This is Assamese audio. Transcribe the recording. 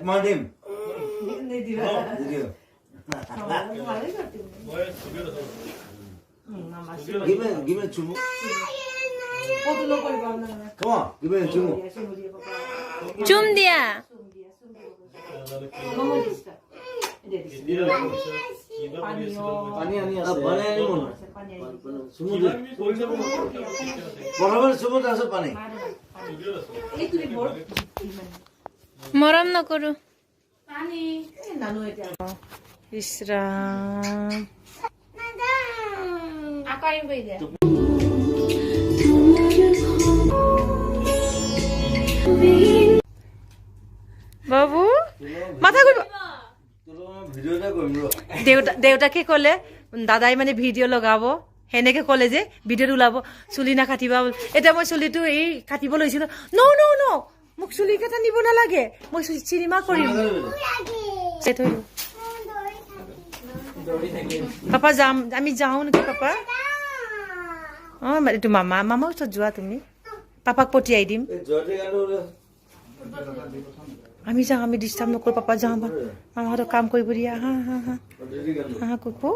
মই দিম নিদিবা দিদিও ভালেই করতে give me a chumu কত লোক কইবা না come on give me a chumu চুম দিয়া মামা দিস্তা পানি আনি আছে পানি আনি মন চুমু দে বরাবর চুমু আছে পানি এই তুই বড় মৰম নকৰো পানি নানু এটা ইছৰাম আকাই বই দে বাবু মাথা ঘুৰিব ভিডিওটা কৰিম ৰ দেউতাকে ক'লে দাদাই মানে ভিডিঅ' লগাব সেনেকে ক'লে যে ভিডিঅ'ত ওলাব চুলি নাকাটিবা এতিয়া মই চুলিটো এই কাটিব লৈছিলোঁ ন ন ন মোক চুলি কেইটা নিব নালাগে মই চিনেমা কৰিম পাপা যাম আমি যাওঁ নেকি পাপা অঁ এইটো মামা মামাৰ ওচৰত যোৱা তুমি পাপাক পঠিয়াই দিম আমি যাওঁ আমি ডিষ্টাৰ্ব নকৰোঁ পাপা যাওঁ মামাহঁতক কাম কৰিব দিয়া হা হা হা হা কুকু